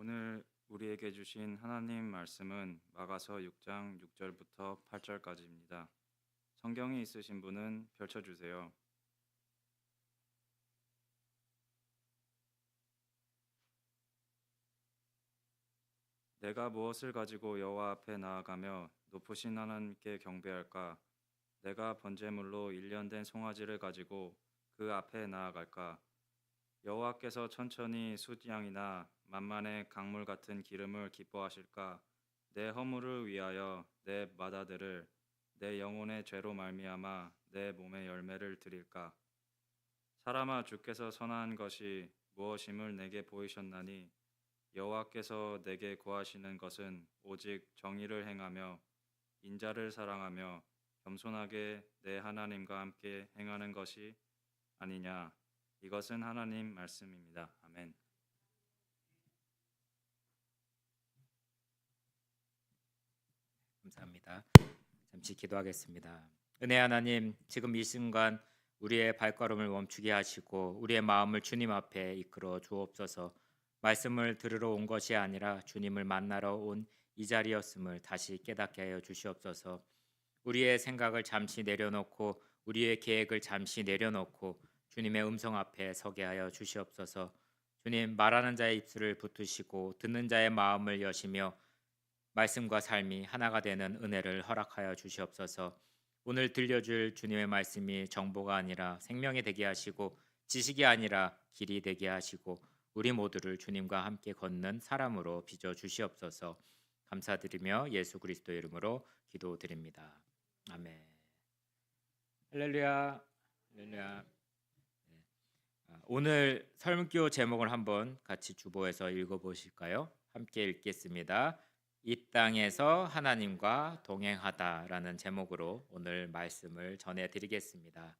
오늘 우리에게 주신 하나님 말씀은 마가서 6장 6절부터 8절까지입니다. 성경이 있으신 분은 펼쳐주세요. 내가 무엇을 가지고 여호와 앞에 나아가며 높으신 하나님께 경배할까? 내가 번제물로 1년 된 송아지를 가지고 그 앞에 나아갈까? 여호와께서 천천히 숫양이나 만만의 강물 같은 기름을 기뻐하실까? 내 허물을 위하여 내 맏아들을 내 영혼의 죄로 말미암아 내 몸의 열매를 드릴까? 사람아, 주께서 선한 것이 무엇임을 내게 보이셨나니 여호와께서 내게 구하시는 것은 오직 정의를 행하며 인자를 사랑하며 겸손하게 내 하나님과 함께 행하는 것이 아니냐. 이것은 하나님 말씀입니다. 아멘. 감사합니다. 잠시 기도하겠습니다. 은혜 하나님, 지금 이 순간 우리의 발걸음을 멈추게 하시고 우리의 마음을 주님 앞에 이끌어 주옵소서. 말씀을 들으러 온 것이 아니라 주님을 만나러 온 이 자리였음을 다시 깨닫게 하여 주시옵소서. 우리의 생각을 잠시 내려놓고 우리의 계획을 잠시 내려놓고 주님의 음성 앞에 서게 하여 주시옵소서. 주님, 말하는 자의 입술을 붙으시고 듣는 자의 마음을 여시며 말씀과 삶이 하나가 되는 은혜를 허락하여 주시옵소서. 오늘 들려줄 주님의 말씀이 정보가 아니라 생명이 되게 하시고 지식이 아니라 길이 되게 하시고 우리 모두를 주님과 함께 걷는 사람으로 빚어 주시옵소서. 감사드리며 예수 그리스도의 이름으로 기도드립니다. 아멘. 할렐루야. 할렐루야. 오늘 설교 제목을 한번 같이 주보해서 읽어보실까요? 함께 읽겠습니다. 이 땅에서 하나님과 동행하다라는 제목으로 오늘 말씀을 전해드리겠습니다.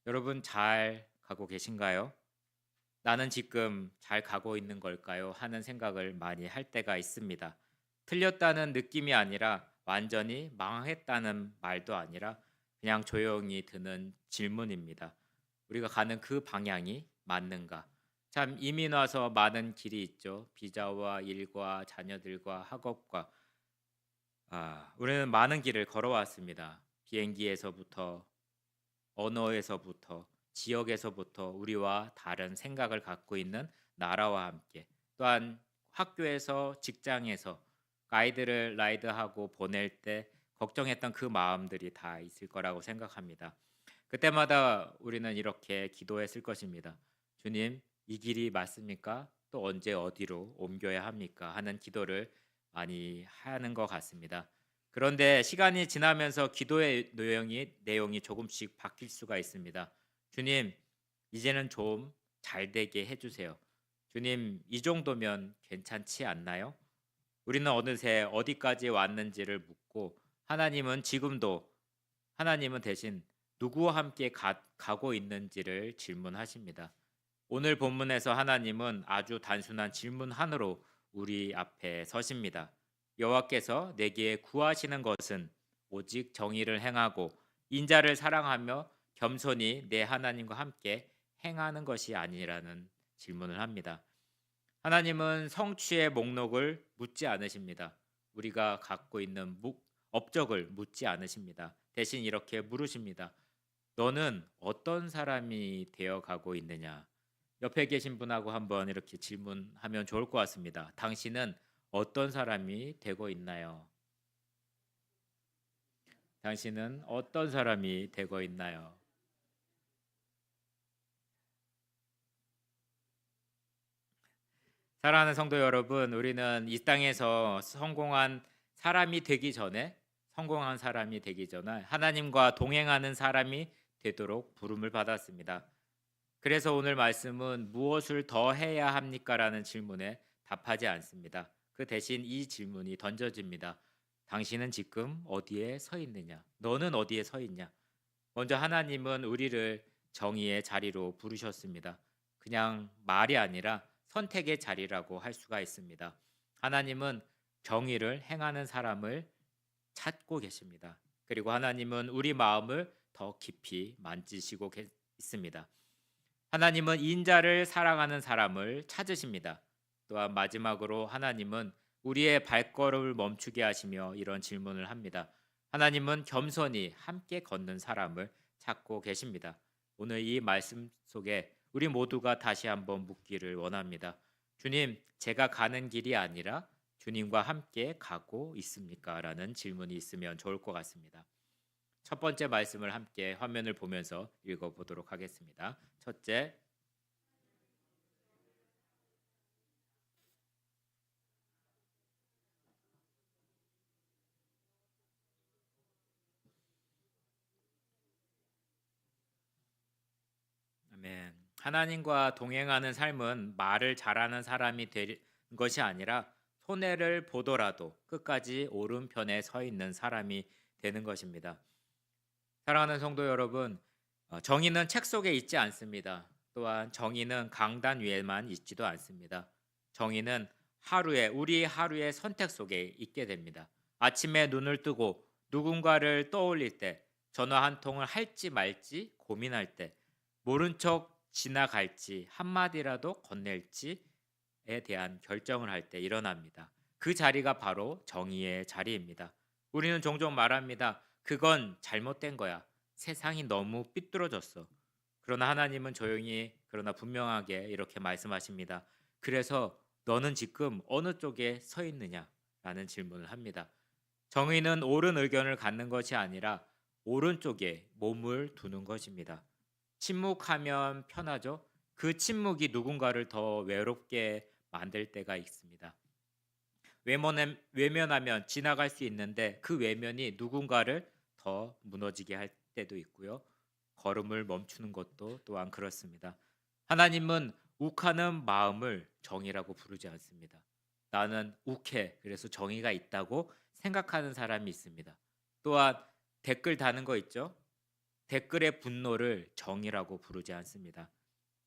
여러분 잘 가고 계신가요? 나는 지금 잘 가고 있는 걸까요? 하는 생각을 많이 할 때가 있습니다. 틀렸다는 느낌이 아니라 완전히 망했다는 말도 아니라 그냥 조용히 드는 질문입니다. 우리가 가는 그 방향이 맞는가? 참 이민 와서 많은 길이 있죠. 비자와 일과 자녀들과 학업과 우리는 많은 길을 걸어왔습니다. 비행기에서부터 언어에서부터 지역에서부터 우리와 다른 생각을 갖고 있는 나라와 함께 또한 학교에서 직장에서 아이들을 라이드하고 보낼 때 걱정했던 그 마음들이 다 있을 거라고 생각합니다. 그때마다 우리는 이렇게 기도했을 것입니다. 주님, 이 길이 맞습니까? 또 언제 어디로 옮겨야 합니까? 하는 기도를 많이 하는 것 같습니다. 그런데 시간이 지나면서 기도의 내용이 조금씩 바뀔 수가 있습니다. 주님, 이제는 좀 잘 되게 해주세요. 주님, 이 정도면 괜찮지 않나요? 우리는 어느새 어디까지 왔는지를 묻고 하나님은 대신 누구와 함께 가고 있는지를 질문하십니다. 오늘 본문에서 하나님은 아주 단순한 질문 하나로 우리 앞에 서십니다. 여호와께서 내게 구하시는 것은 오직 정의를 행하고 인자를 사랑하며 겸손히 내 하나님과 함께 행하는 것이 아니라는 질문을 합니다. 하나님은 성취의 목록을 묻지 않으십니다. 우리가 갖고 있는 업적을 묻지 않으십니다. 대신 이렇게 물으십니다. 너는 어떤 사람이 되어 가고 있느냐? 옆에 계신 분하고 한번 이렇게 질문하면 좋을 것 같습니다. 당신은 어떤 사람이 되고 있나요? 당신은 어떤 사람이 되고 있나요? 사랑하는 성도 여러분, 우리는 이 땅에서 성공한 사람이 되기 전에 하나님과 동행하는 사람이 되도록 부름을 받았습니다. 그래서 오늘 말씀은 무엇을 더 해야 합니까? 라는 질문에 답하지 않습니다. 그 대신 이 질문이 던져집니다. 당신은 지금 어디에 서 있느냐? 너는 어디에 서 있냐? 먼저 하나님은 우리를 정의의 자리로 부르셨습니다. 그냥 말이 아니라 선택의 자리라고 할 수가 있습니다. 하나님은 정의를 행하는 사람을 찾고 계십니다. 그리고 하나님은 우리 마음을 더 깊이 만지시고 있습니다. 하나님은 인자를 사랑하는 사람을 찾으십니다. 또한 마지막으로 하나님은 우리의 발걸음을 멈추게 하시며 이런 질문을 합니다. 하나님은 겸손히 함께 걷는 사람을 찾고 계십니다. 오늘 이 말씀 속에 우리 모두가 다시 한번 묻기를 원합니다. 주님, 제가 가는 길이 아니라 주님과 함께 가고 있습니까? 라는 질문이 있으면 좋을 것 같습니다. 첫 번째 말씀을 함께 화면을 보면서 읽어보도록 하겠습니다. 첫째, 아멘. 하나님과 동행하는 삶은 말을 잘하는 사람이 될 것이 아니라 손해를 보더라도 끝까지 오른편에 서 있는 사람이 되는 것입니다. 사랑하는 성도 여러분, 정의는 책 속에 있지 않습니다. 또한 정의는 강단 위에만 있지도 않습니다. 정의는 우리 하루의 선택 속에 있게 됩니다. 아침에 눈을 뜨고 누군가를 떠올릴 때, 전화 한 통을 할지 말지 고민할 때, 모른 척 지나갈지 한마디라도 건넬지에 대한 결정을 할 때 일어납니다. 그 자리가 바로 정의의 자리입니다. 우리는 종종 말합니다. 그건 잘못된 거야. 세상이 너무 삐뚤어졌어. 그러나 하나님은 조용히 그러나 분명하게 이렇게 말씀하십니다. 그래서 너는 지금 어느 쪽에 서 있느냐? 라는 질문을 합니다. 정의는 옳은 의견을 갖는 것이 아니라 오른쪽에 몸을 두는 것입니다. 침묵하면 편하죠? 그 침묵이 누군가를 더 외롭게 만들 때가 있습니다. 외면하면 지나갈 수 있는데 그 외면이 누군가를 더 무너지게 할 때도 있고요. 걸음을 멈추는 것도 또한 그렇습니다. 하나님은 욱하는 마음을 정의라고 부르지 않습니다. 나는 욱해, 그래서 정의가 있다고 생각하는 사람이 있습니다. 또한 댓글 다는 거 있죠? 댓글의 분노를 정의라고 부르지 않습니다.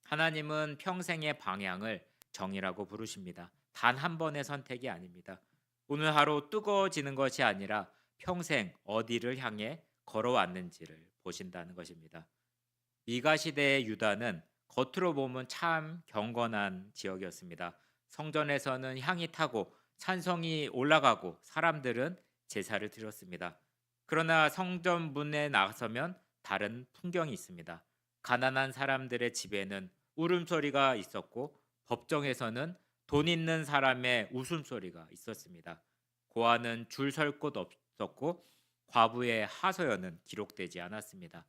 하나님은 평생의 방향을 정의라고 부르십니다. 단 한 번의 선택이 아닙니다. 오늘 하루 뜨거워지는 것이 아니라 평생 어디를 향해 걸어왔는지를 보신다는 것입니다. 미가 시대의 유다는 겉으로 보면 참 경건한 지역이었습니다. 성전에서는 향이 타고 찬송이 올라가고 사람들은 제사를 드렸습니다. 그러나 성전 문에 나서면 다른 풍경이 있습니다. 가난한 사람들의 집에는 울음소리가 있었고 법정에서는 돈 있는 사람의 웃음소리가 있었습니다. 고아는 줄 설 곳 없었고 과부의 하소연은 기록되지 않았습니다.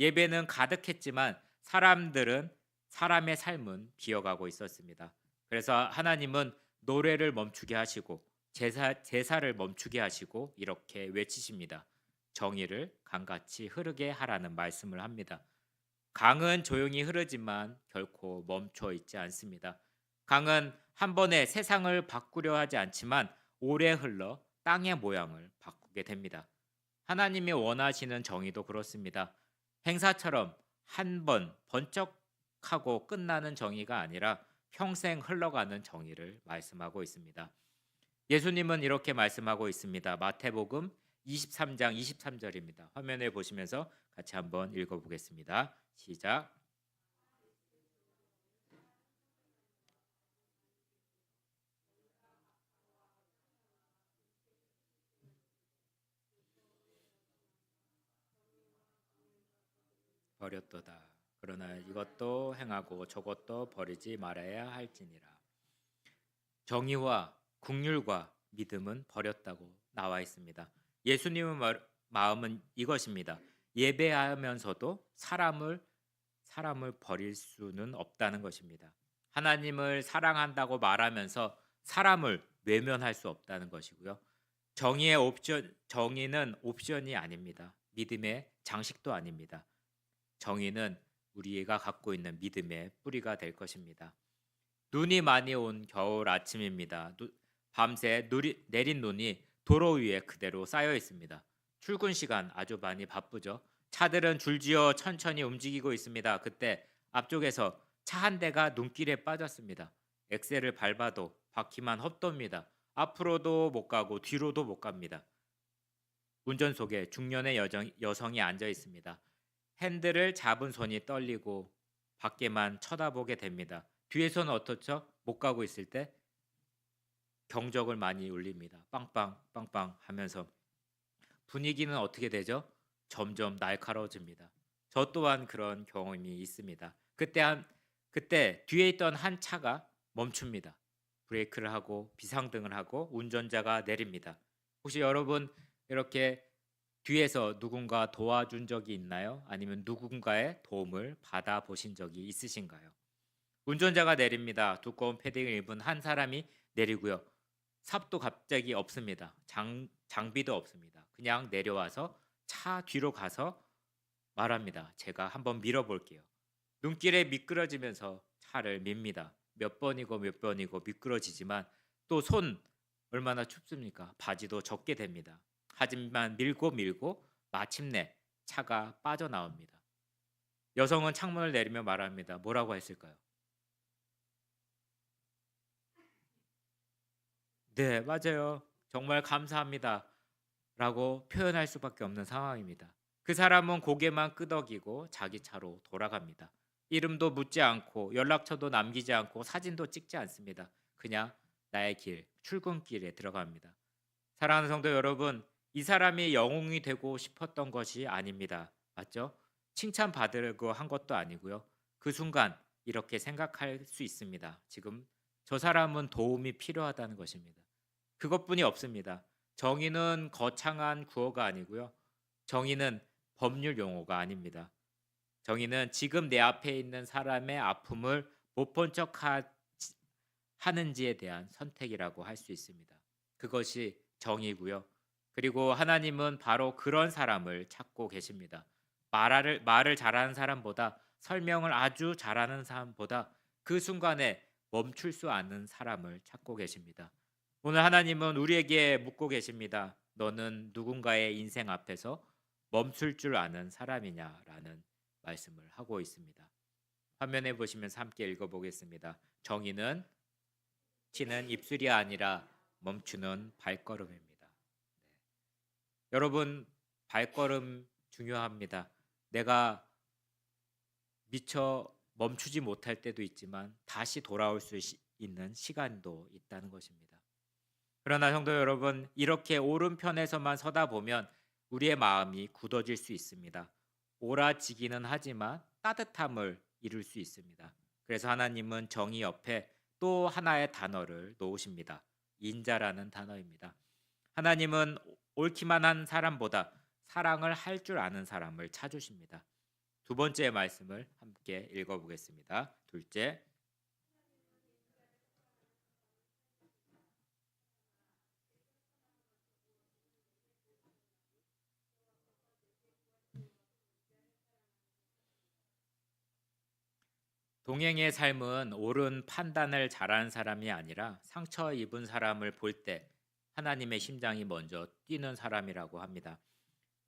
예배는 가득했지만 사람의 삶은 비어가고 있었습니다. 그래서 하나님은 노래를 멈추게 하시고 제사를 멈추게 하시고 이렇게 외치십니다. 정의를 강같이 흐르게 하라는 말씀을 합니다. 강은 조용히 흐르지만 결코 멈춰 있지 않습니다. 강은 한 번에 세상을 바꾸려 하지 않지만 오래 흘러 땅의 모양을 바꾸게 됩니다. 하나님이 원하시는 정의도 그렇습니다. 행사처럼 한 번 번쩍하고 끝나는 정의가 아니라 평생 흘러가는 정의를 말씀하고 있습니다. 예수님은 이렇게 말씀하고 있습니다. 마태복음 23장 23절입니다. 화면에 보시면서 같이 한번 읽어보겠습니다. 시작. 버렸도다. 그러나 이것도 행하고 저것도 버리지 말아야 할지니라. 정의와 긍휼과 믿음은 버렸다고 나와 있습니다. 예수님의 마음은 이것입니다. 예배하면서도 사람을 버릴 수는 없다는 것입니다. 하나님을 사랑한다고 말하면서 사람을 외면할 수 없다는 것이고요. 정의는 옵션이 아닙니다. 믿음의 장식도 아닙니다. 정의는 우리가 갖고 있는 믿음의 뿌리가 될 것입니다. 눈이 많이 온 겨울 아침입니다. 밤새 내린 눈이 도로 위에 그대로 쌓여 있습니다. 출근 시간 아주 많이 바쁘죠. 차들은 줄지어 천천히 움직이고 있습니다. 그때 앞쪽에서 차 한 대가 눈길에 빠졌습니다. 엑셀을 밟아도 바퀴만 헛돕니다. 앞으로도 못 가고 뒤로도 못 갑니다. 운전석에 중년의 여성이 앉아 있습니다. 핸들을 잡은 손이 떨리고 밖에만 쳐다보게 됩니다. 뒤에서는 어떻죠? 못 가고 있을 때 경적을 많이 울립니다. 빵빵 빵빵 하면서 분위기는 어떻게 되죠? 점점 날카로워집니다. 저 또한 그런 경험이 있습니다. 그때 뒤에 있던 한 차가 멈춥니다. 브레이크를 하고 비상등을 하고 운전자가 내립니다. 혹시 여러분 이렇게 뒤에서 누군가 도와준 적이 있나요? 아니면 누군가의 도움을 받아 보신 적이 있으신가요? 운전자가 내립니다. 두꺼운 패딩을 입은 한 사람이 내리고요. 삽도 갑자기 없습니다. 장비도 없습니다. 그냥 내려와서 차 뒤로 가서 말합니다. 제가 한번 밀어볼게요. 눈길에 미끄러지면서 차를 밉니다. 몇 번이고 몇 번이고 미끄러지지만 또 손 얼마나 춥습니까? 바지도 젖게 됩니다. 하지만 밀고 밀고 마침내 차가 빠져나옵니다. 여성은 창문을 내리며 말합니다. 뭐라고 했을까요? 네, 맞아요. 정말 감사합니다. 라고 표현할 수밖에 없는 상황입니다. 그 사람은 고개만 끄덕이고 자기 차로 돌아갑니다. 이름도 묻지 않고 연락처도 남기지 않고 사진도 찍지 않습니다. 그냥 나의 길, 출근길에 들어갑니다. 사랑하는 성도 여러분, 이 사람이 영웅이 되고 싶었던 것이 아닙니다. 맞죠? 칭찬받으려고 한 것도 아니고요. 그 순간 이렇게 생각할 수 있습니다. 지금 저 사람은 도움이 필요하다는 것입니다. 그것뿐이 없습니다. 정의는 거창한 구호가 아니고요. 정의는 법률 용어가 아닙니다. 정의는 지금 내 앞에 있는 사람의 아픔을 못 본 척 하는지에 대한 선택이라고 할 수 있습니다. 그것이 정의고요. 그리고 하나님은 바로 그런 사람을 찾고 계십니다. 말을 잘하는 사람보다 설명을 아주 잘하는 사람보다 그 순간에 멈출 수 않는 사람을 찾고 계십니다. 오늘 하나님은 우리에게 묻고 계십니다. 너는 누군가의 인생 앞에서 멈출 줄 아는 사람이냐라는 말씀을 하고 있습니다. 화면에 보시면서 함께 읽어보겠습니다. 정의는 치는 입술이 아니라 멈추는 발걸음입니다. 여러분, 발걸음 중요합니다. 내가 미처 멈추지 못할 때도 있지만 다시 돌아올 수 있는 시간도 있다는 것입니다. 그러나 성도 여러분, 이렇게 오른편에서만 서다 보면 우리의 마음이 굳어질 수 있습니다. 오라지기는 하지만 따뜻함을 잃을 수 있습니다. 그래서 하나님은 정의 옆에 또 하나의 단어를 놓으십니다. 인자라는 단어입니다. 하나님은 옳기만 한 사람보다 사랑을 할 줄 아는 사람을 찾으십니다. 두 번째 말씀을 함께 읽어보겠습니다. 둘째, 동행의 삶은 옳은 판단을 잘하는 사람이 아니라 상처 입은 사람을 볼 때 하나님의 심장이 먼저 뛰는 사람이라고 합니다.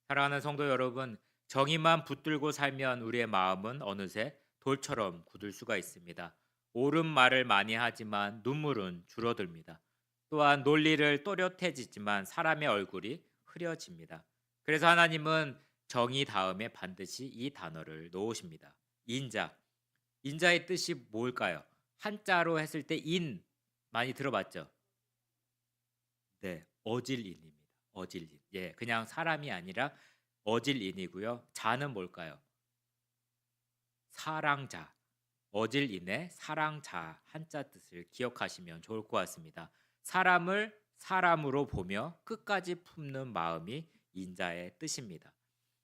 사랑하는 성도 여러분, 정의만 붙들고 살면 우리의 마음은 어느새 돌처럼 굳을 수가 있습니다. 옳은 말을 많이 하지만 눈물은 줄어듭니다. 또한 논리를 또렷해지지만 사람의 얼굴이 흐려집니다. 그래서 하나님은 정의 다음에 반드시 이 단어를 놓으십니다. 인자. 인자의 뜻이 뭘까요? 한자로 했을 때 인 많이 들어봤죠? 네, 어질인입니다. 어질인. 예, 그냥 사람이 아니라 어질인이고요. 자는 뭘까요? 사랑자. 어질인의 사랑자 한자 뜻을 기억하시면 좋을 것 같습니다. 사람을 사람으로 보며 끝까지 품는 마음이 인자의 뜻입니다.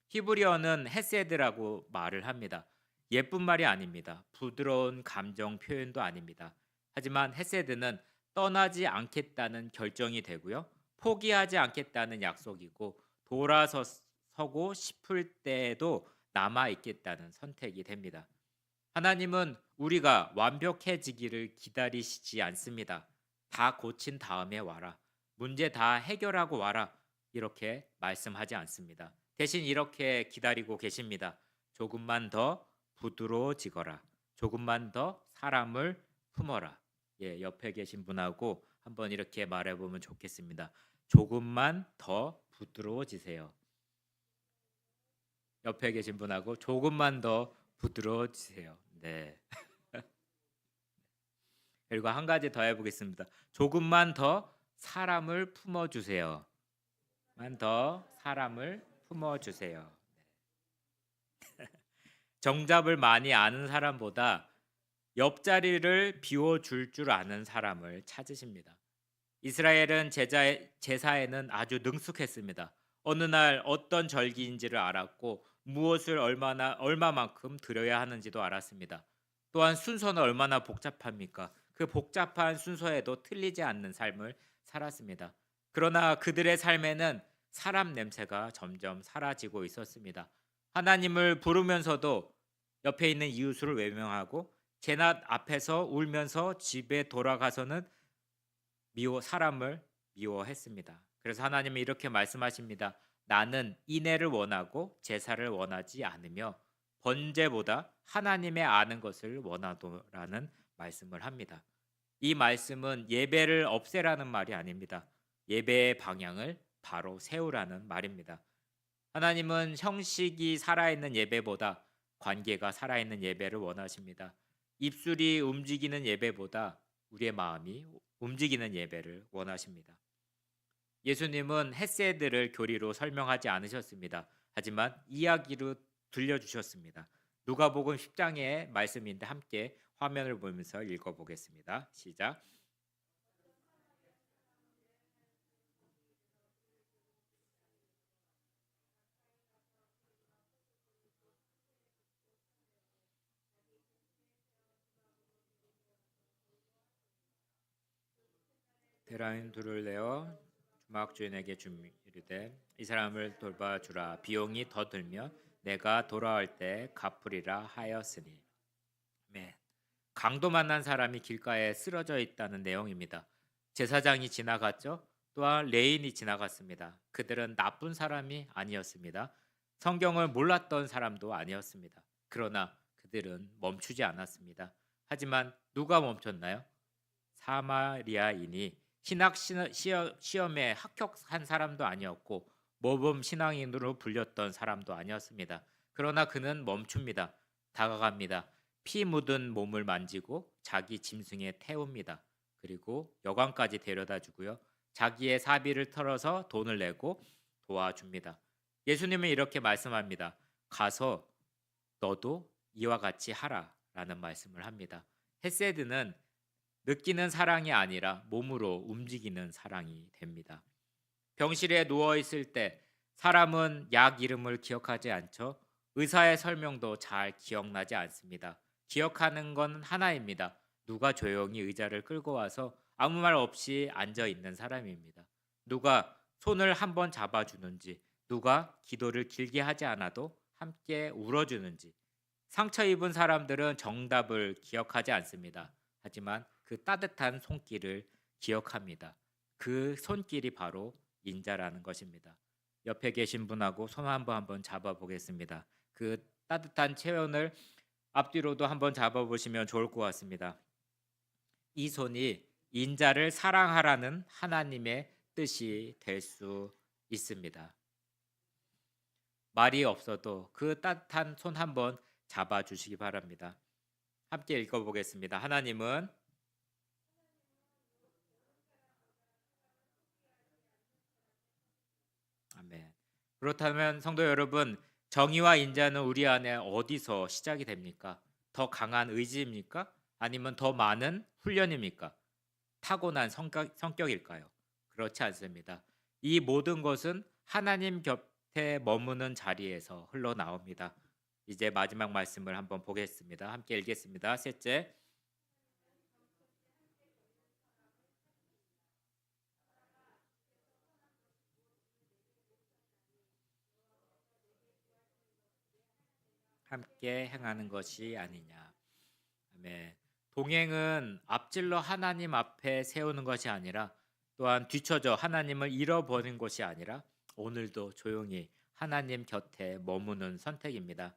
히브리어는 헤세드라고 말을 합니다. 예쁜 말이 아닙니다. 부드러운 감정 표현도 아닙니다. 하지만 헤세드는 떠나지 않겠다는 결정이 되고요. 포기하지 않겠다는 약속이고 돌아서고 싶을 때에도 남아 있겠다는 선택이 됩니다. 하나님은 우리가 완벽해지기를 기다리시지 않습니다. 다 고친 다음에 와라. 문제 다 해결하고 와라. 이렇게 말씀하지 않습니다. 대신 이렇게 기다리고 계십니다. 조금만 더 부드러워지거라. 조금만 더 사람을 품어라. 예, 옆에 계신 분하고 한번 이렇게 말해보면 좋겠습니다. 조금만 더 부드러워지세요. 옆에 계신 분하고 조금만 더 부드러워지세요. 네. 그리고 한 가지 더 해보겠습니다. 조금만 더 사람을 품어주세요. 만 더 사람을 품어주세요. 정답을 많이 아는 사람보다 옆자리를 비워줄 줄 아는 사람을 찾으십니다. 이스라엘은 제사에는 아주 능숙했습니다. 어느 날 어떤 절기인지를 알았고 무엇을 얼마만큼 드려야 하는지도 알았습니다. 또한 순서는 얼마나 복잡합니까? 그 복잡한 순서에도 틀리지 않는 삶을 살았습니다. 그러나 그들의 삶에는 사람 냄새가 점점 사라지고 있었습니다. 하나님을 부르면서도 옆에 있는 이웃을 외면하고 제낫 앞에서 울면서 집에 돌아가서는 사람을 미워했습니다. 그래서 하나님은 이렇게 말씀하십니다. 나는 인애를 원하고 제사를 원하지 않으며 번제보다 하나님의 아는 것을 원하노라는 말씀을 합니다. 이 말씀은 예배를 없애라는 말이 아닙니다. 예배의 방향을 바로 세우라는 말입니다. 하나님은 형식이 살아있는 예배보다 관계가 살아있는 예배를 원하십니다. 입술이 움직이는 예배보다 우리의 마음이 움직이는 예배를 원하십니다. 예수님은 헤세드를 교리로 설명하지 않으셨습니다. 하지만 이야기로 들려주셨습니다. 누가복음 10장의 말씀인데 함께 화면을 보면서 읽어보겠습니다. 시작. 대라인 둘을 내어 주막 주인에게 이르되 이 사람을 돌봐주라. 비용이 더 들면 내가 돌아올 때 갚으리라 하였으니. 네. 강도 만난 사람이 길가에 쓰러져 있다는 내용입니다. 제사장이 지나갔죠. 또한 레인이 지나갔습니다. 그들은 나쁜 사람이 아니었습니다. 성경을 몰랐던 사람도 아니었습니다. 그러나 그들은 멈추지 않았습니다. 하지만 누가 멈췄나요? 사마리아인이 신학 시험에 합격한 사람도 아니었고 모범 신앙인으로 불렸던 사람도 아니었습니다. 그러나 그는 멈춥니다. 다가갑니다. 피 묻은 몸을 만지고 자기 짐승에 태웁니다. 그리고 여관까지 데려다 주고요. 자기의 사비를 털어서 돈을 내고 도와줍니다. 예수님은 이렇게 말씀합니다. 가서 너도 이와 같이 하라라는 말씀을 합니다. 헤세드는 느끼는 사랑이 아니라 몸으로 움직이는 사랑이 됩니다. 병실에 누워 있을 때 사람은 약 이름을 기억하지 않죠. 의사의 설명도 잘 기억나지 않습니다. 기억하는 건 하나입니다. 누가 조용히 의자를 끌고 와서 아무 말 없이 앉아 있는 사람입니다. 누가 손을 한번 잡아주는지, 누가 기도를 길게 하지 않아도 함께 울어주는지. 상처 입은 사람들은 정답을 기억하지 않습니다. 하지만 그 따뜻한 손길을 기억합니다. 그 손길이 바로 인자라는 것입니다. 옆에 계신 분하고 손 한번 잡아보겠습니다. 그 따뜻한 체온을 앞뒤로도 한번 잡아보시면 좋을 것 같습니다. 이 손이 인자를 사랑하라는 하나님의 뜻이 될 수 있습니다. 말이 없어도 그 따뜻한 손 한번 잡아주시기 바랍니다. 함께 읽어보겠습니다. 하나님은 아멘. 그렇다면 성도 여러분, 정의와 인자는 우리 안에 어디서 시작이 됩니까? 더 강한 의지입니까? 아니면 더 많은 훈련입니까? 타고난 성격일까요? 그렇지 않습니다. 이 모든 것은 하나님 곁에 머무는 자리에서 흘러나옵니다. 이제 마지막 말씀을 한번 보겠습니다. 함께 읽겠습니다. 셋째, 함께 행하는 것이 아니냐. 아멘. 동행은 앞질러 하나님 앞에 세우는 것이 아니라 또한 뒤처져 하나님을 잃어버린 것이 아니라 오늘도 조용히 하나님 곁에 머무는 선택입니다.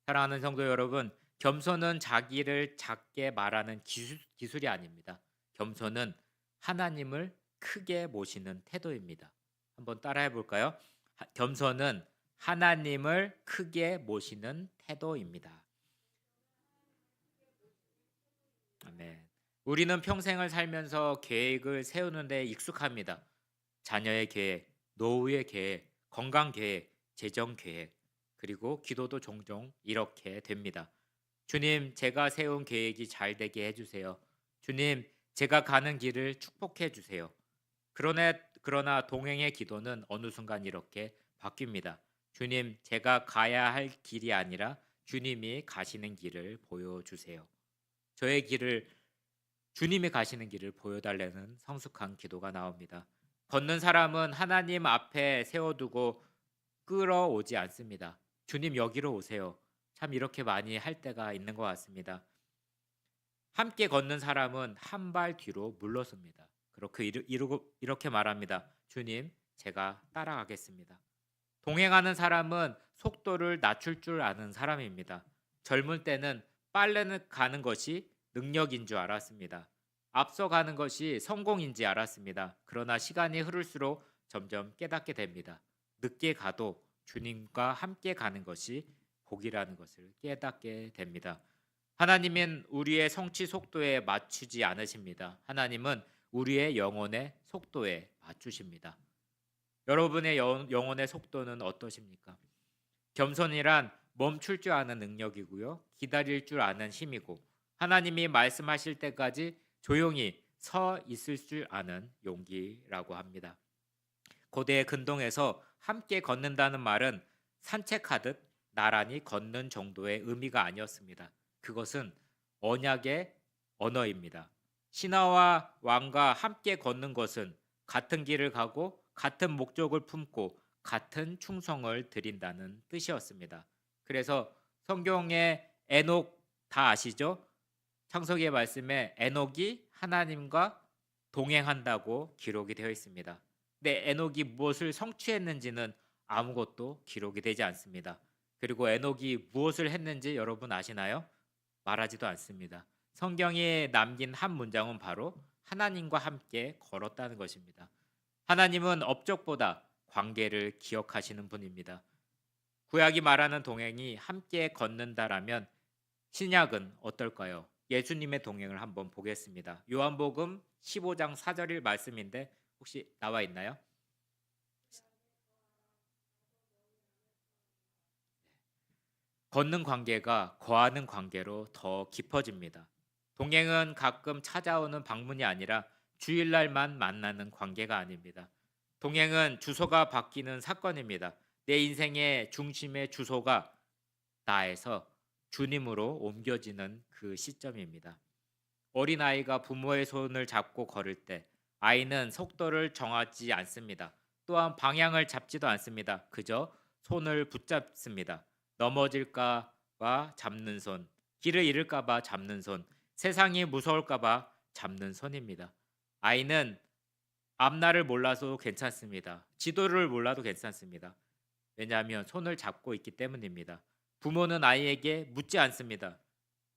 사랑하는 성도 여러분, 겸손은 자기를 작게 말하는 기술이 아닙니다. 겸손은 하나님을 크게 모시는 태도입니다. 한번 따라해 볼까요? 겸손은 하나님을 크게 모시는 태도입니다. 아멘. 우리는 평생을 살면서 계획을 세우는 데 익숙합니다. 자녀의 계획, 노후의 계획, 건강 계획, 재정 계획, 그리고 기도도 종종 이렇게 됩니다. 주님, 제가 세운 계획이 잘 되게 해주세요. 주님, 제가 가는 길을 축복해 주세요. 그러나 동행의 기도는 어느 순간 이렇게 바뀝니다. 주님, 제가 가야 할 길이 아니라 주님이 가시는 길을 보여주세요. 저의 길을 주님이 가시는 길을 보여달라는 성숙한 기도가 나옵니다. 걷는 사람은 하나님 앞에 세워두고 끌어오지 않습니다. 주님 여기로 오세요. 참 이렇게 많이 할 때가 있는 것 같습니다. 함께 걷는 사람은 한 발 뒤로 물러섭니다. 그렇게 이렇게 말합니다. 주님, 제가 따라가겠습니다. 동행하는 사람은 속도를 낮출 줄 아는 사람입니다. 젊을 때는 빨리 가는 것이 능력인 줄 알았습니다. 앞서가는 것이 성공인지 알았습니다. 그러나 시간이 흐를수록 점점 깨닫게 됩니다. 늦게 가도 주님과 함께 가는 것이 복이라는 것을 깨닫게 됩니다. 하나님은 우리의 성취 속도에 맞추지 않으십니다. 하나님은 우리의 영혼의 속도에 맞추십니다. 여러분의 영혼의 속도는 어떠십니까? 겸손이란 멈출 줄 아는 능력이고요. 기다릴 줄 아는 힘이고 하나님이 말씀하실 때까지 조용히 서 있을 줄 아는 용기라고 합니다. 고대 근동에서 함께 걷는다는 말은 산책하듯 나란히 걷는 정도의 의미가 아니었습니다. 그것은 언약의 언어입니다. 신하와 왕과 함께 걷는 것은 같은 길을 가고 같은 목적을 품고 같은 충성을 드린다는 뜻이었습니다. 그래서 성경의 에녹 다 아시죠? 창세기의 말씀에 에녹이 하나님과 동행한다고 기록이 되어 있습니다. 근데 에녹이 무엇을 성취했는지는 아무것도 기록이 되지 않습니다. 그리고 에녹이 무엇을 했는지 여러분 아시나요? 말하지도 않습니다. 성경에 남긴 한 문장은 바로 하나님과 함께 걸었다는 것입니다. 하나님은 업적보다 관계를 기억하시는 분입니다. 구약이 말하는 동행이 함께 걷는다라면 신약은 어떨까요? 예수님의 동행을 한번 보겠습니다. 요한복음 15장 4절일 말씀인데 혹시 나와 있나요? 걷는 관계가 거하는 관계로 더 깊어집니다. 동행은 가끔 찾아오는 방문이 아니라 주일날만 만나는 관계가 아닙니다. 동행은 주소가 바뀌는 사건입니다. 내 인생의 중심의 주소가 나에서 주님으로 옮겨지는 그 시점입니다. 어린아이가 부모의 손을 잡고 걸을 때 아이는 속도를 정하지 않습니다. 또한 방향을 잡지도 않습니다. 그저 손을 붙잡습니다. 넘어질까 봐 잡는 손, 길을 잃을까 봐 잡는 손, 세상이 무서울까 봐 잡는 손입니다. 아이는 앞날을 몰라도 괜찮습니다. 지도를 몰라도 괜찮습니다. 왜냐하면 손을 잡고 있기 때문입니다. 부모는 아이에게 묻지 않습니다.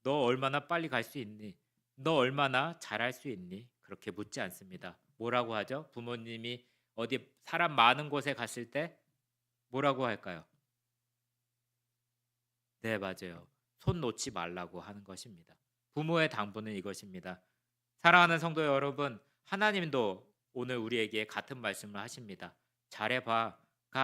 너 얼마나 빨리 갈 수 있니? 너 얼마나 잘할 수 있니? 그렇게 묻지 않습니다. 뭐라고 하죠? 부모님이 어디 사람 많은 곳에 갔을 때 뭐라고 할까요? 네, 맞아요. 손 놓지 말라고 하는 것입니다. 부모의 당부는 이것입니다. 사랑하는 성도 여러분, 하나님도 오늘 우리에게 같은 말씀을 하십니다. 잘해봐가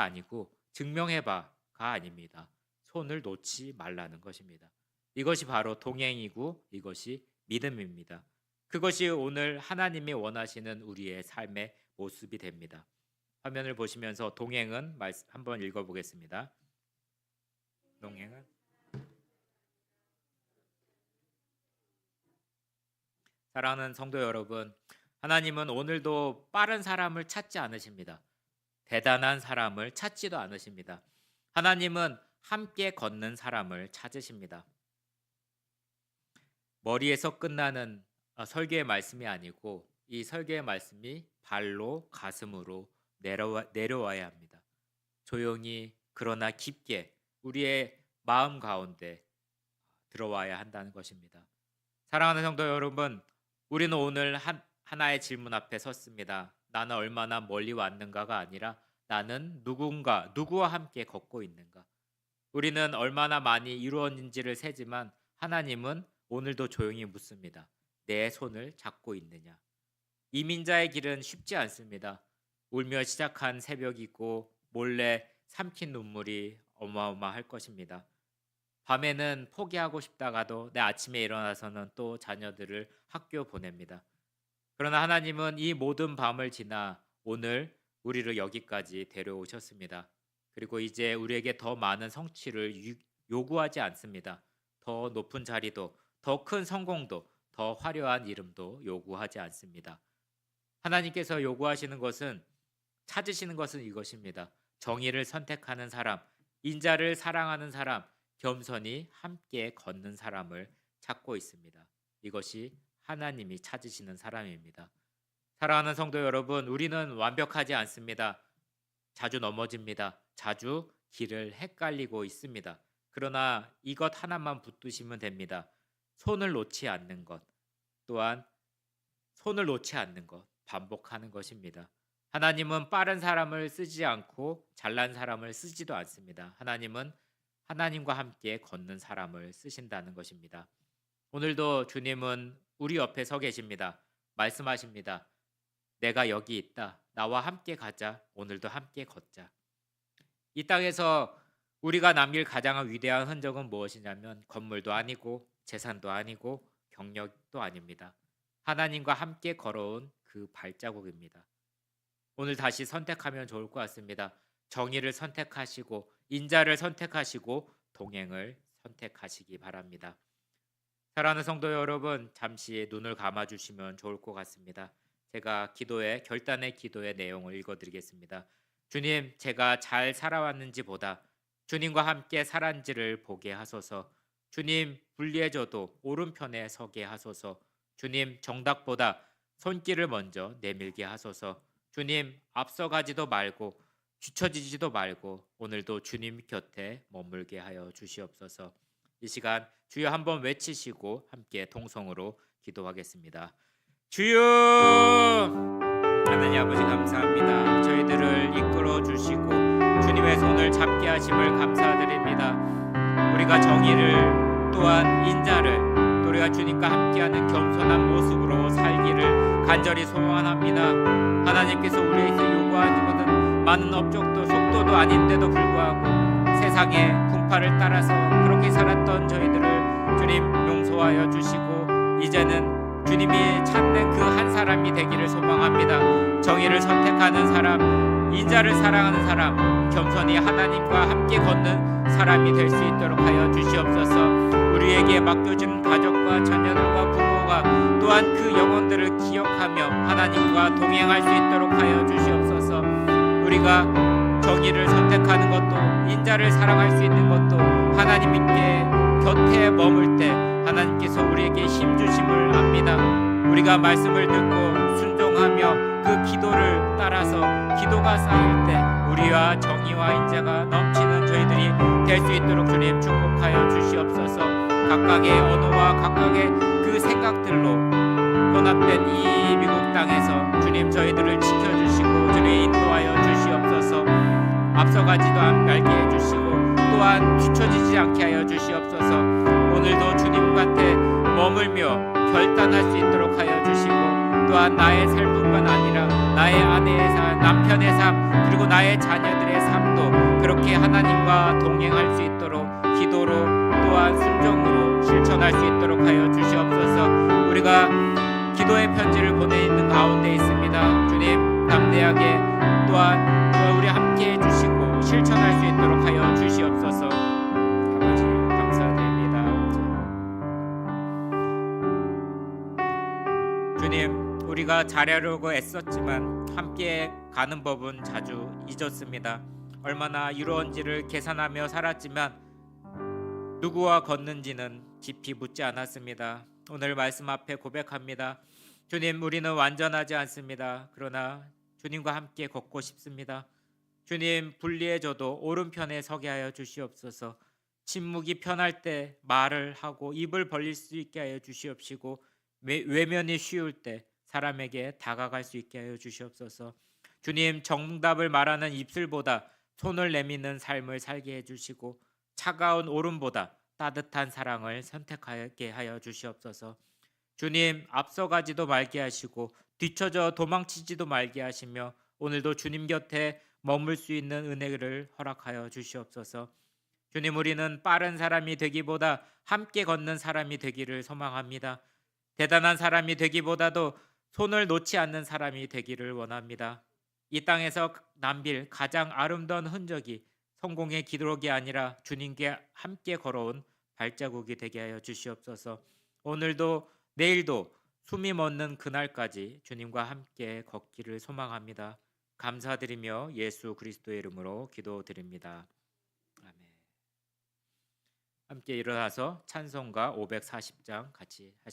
아니고 증명해봐가 아닙니다. 손을 놓지 말라는 것입니다. 이것이 바로 동행이고 이것이 믿음입니다. 그것이 오늘 하나님이 원하시는 우리의 삶의 모습이 됩니다. 화면을 보시면서 동행은 한번 읽어보겠습니다. 동행은 사랑하는 성도 여러분, 하나님은 오늘도 빠른 사람을 찾지 않으십니다. 대단한 사람을 찾지도 않으십니다. 하나님은 함께 걷는 사람을 찾으십니다. 머리에서 끝나는 설교의 말씀이 아니고 이 설교의 말씀이 발로 가슴으로 내려와야 합니다. 조용히 그러나 깊게 우리의 마음 가운데 들어와야 한다는 것입니다. 사랑하는 성도 여러분, 우리는 오늘 하나의 질문 앞에 섰습니다. 나는 얼마나 멀리 왔는가가 아니라 나는 누구와 함께 걷고 있는가. 우리는 얼마나 많이 이루어진지를 세지만 하나님은 오늘도 조용히 묻습니다. 내 손을 잡고 있느냐? 이민자의 길은 쉽지 않습니다. 울며 시작한 새벽이고 몰래 삼킨 눈물이 어마어마할 것입니다. 밤에는 포기하고 싶다가도 내 아침에 일어나서는 또 자녀들을 학교 보냅니다. 그러나 하나님은 이 모든 밤을 지나 오늘 우리를 여기까지 데려오셨습니다. 그리고 이제 우리에게 더 많은 성취를 요구하지 않습니다. 더 높은 자리도, 더 큰 성공도, 더 화려한 이름도 요구하지 않습니다. 하나님께서 요구하시는 것은, 찾으시는 것은 이것입니다. 정의를 선택하는 사람, 인자를 사랑하는 사람, 겸손히 함께 걷는 사람을 찾고 있습니다. 이것이 하나님이 찾으시는 사람입니다. 사랑하는 성도 여러분, 우리는 완벽하지 않습니다. 자주 넘어집니다. 자주 길을 헷갈리고 있습니다. 그러나 이것 하나만 붙드시면 됩니다. 손을 놓지 않는 것, 또한 손을 놓지 않는 것, 반복하는 것입니다. 하나님은 빠른 사람을 쓰지 않고 잘난 사람을 쓰지도 않습니다. 하나님은 하나님과 함께 걷는 사람을 쓰신다는 것입니다. 오늘도 주님은 우리 옆에 서 계십니다. 말씀하십니다. 내가 여기 있다. 나와 함께 가자. 오늘도 함께 걷자. 이 땅에서 우리가 남길 가장 위대한 흔적은 무엇이냐면 건물도 아니고 재산도 아니고 경력도 아닙니다. 하나님과 함께 걸어온 그 발자국입니다. 오늘 다시 선택하면 좋을 것 같습니다. 정의를 선택하시고 인자를 선택하시고 동행을 선택하시기 바랍니다. 사랑하는 성도 여러분, 잠시 눈을 감아주시면 좋을 것 같습니다. 제가 결단의 기도의 내용을 읽어드리겠습니다. 주님, 제가 잘 살아왔는지 보다 주님과 함께 살았는지를 보게 하소서. 주님, 불리해져도 오른편에 서게 하소서. 주님, 정답보다 손길을 먼저 내밀게 하소서. 주님, 앞서가지도 말고 뒤처지지도 말고 오늘도 주님 곁에 머물게 하여 주시옵소서. 이 시간 주여 한번 외치시고 함께 통성으로 기도하겠습니다. 주여! 하나님 아버지 감사합니다. 저희들을 이끌어 주시고 주님의 손을 잡게 하심을 감사드립니다. 우리가 정의를 또한 인자를 또 우리가 주님과 함께하는 겸손한 모습으로 살기를 간절히 소원합니다. 하나님께서 우리에게 요구하는 것은 많은 업적도 속도도 아닌데도 불구하고 세상의 분파를 따라서 그렇게 살았던 저희들을 주님 용서하여 주시고 이제는 주님이 찾는 그 한 사람이 되기를 소망합니다. 정의를 선택하는 사람, 인자를 사랑하는 사람, 겸손히 하나님과 함께 걷는 사람이 될 수 있도록 하여 주시옵소서. 우리에게 맡겨진 가족과 자녀들과 부모가 또한 그 영혼들을 기억하며 하나님과 동행할 수 있도록 하여 주시옵소서. 우리가 정의를 선택하는 것도 인자를 사랑할 수 있는 것도 하나님께 곁에 머물 때 하나님께서 우리에게 힘 주심을 압니다. 우리가 말씀을 듣고 순종하며 그 기도를 따라서 기도가 쌓일 때 우리와 정의와 인자가 넘치는 저희들이 될 수 있도록 주님 축복하여 주시옵소서. 각각의 언어와 각각의 그 생각들로 혼합된 이 미국 땅에서 주님 저희들을 지켜주시고 주님 인도하여 주시옵소서. 앞서가지도 않게 해주시고 또한 뒤처지지 않게 하여 주시옵소서. 오늘도 주님 곁에 머물며 결단할 수 있도록 하여 주시고 또한 나의 삶뿐만 아니라 나의 아내의 삶, 남편의 삶 그리고 나의 자녀들의 삶도 그렇게 하나님과 동행할 수 있도록 기도로 또한 순종으로 실천할 수 있도록 하여 주시옵소서. 우리가 기도의 편지를 보내는 가운데 있습니다. 주님 담대하게 또한 우리 함께 해주시고 실천할 수 있도록 하여 주시옵소서. 아버지 감사드립니다. 주님 우리가 잘하려고 애썼지만 함께 가는 법은 자주 잊었습니다. 얼마나 이루어진지를 계산하며 살았지만 누구와 걷는지는 깊이 묻지 않았습니다. 오늘 말씀 앞에 고백합니다. 주님 우리는 완전하지 않습니다. 그러나 주님과 함께 걷고 싶습니다. 주님 불리해져도 오른편에 서게 하여 주시옵소서. 침묵이 편할 때 말을 하고 입을 벌릴 수 있게 하여 주시옵시고 외면이 쉬울 때 사람에게 다가갈 수 있게 하여 주시옵소서. 주님 정답을 말하는 입술보다 손을 내미는 삶을 살게 해주시고 차가운 오름보다 따뜻한 사랑을 선택하게 하여 주시옵소서. 주님 앞서가지도 말게 하시고 뒤처져 도망치지도 말게 하시며 오늘도 주님 곁에 머물 수 있는 은혜를 허락하여 주시옵소서. 주님, 우리는 빠른 사람이 되기보다 함께 걷는 사람이 되기를 소망합니다. 대단한 사람이 되기보다도 손을 놓지 않는 사람이 되기를 원합니다. 이 땅에서 남길 가장 아름다운 흔적이 성공의 기록이 아니라 주님께 함께 걸어온 발자국이 되게 하여 주시옵소서. 오늘도 내일도 숨이 멎는 그날까지 주님과 함께 걷기를 소망합니다. 감사드리며 예수 그리스도의 이름으로 기도드립니다. 아멘. 함께 일어나서 찬송가 540장 같이 하시겠습니다.